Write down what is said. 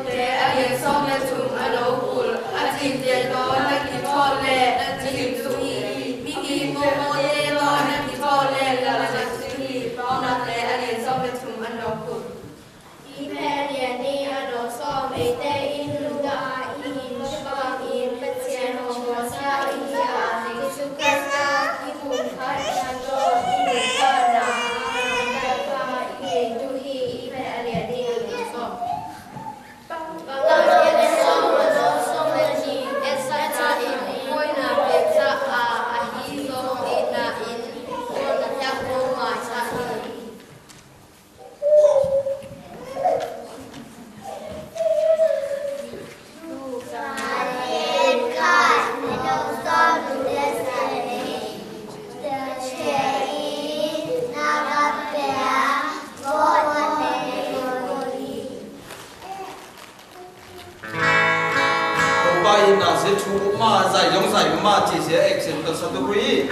Để anh yên xong lên chúng anh đấu cùi anh tìm tiền đó anh tìm cho lệ anh tìm tụi mi mô tê đó anh tìm cho lệ là anh tìm đó là lệ anh yên xong lên chúng anh đấu cùi Ipe liani ano so mete in luga in shba in petien ho sa ia kisukasa kibun khatando in kana kapa in duhi ipe liani ano so Bangladesh so ano so meti esata in koina peta a hi so ina in kona takbo ma sa Ba in na se chu ma zai yong zai ma chi se action to sa tu kui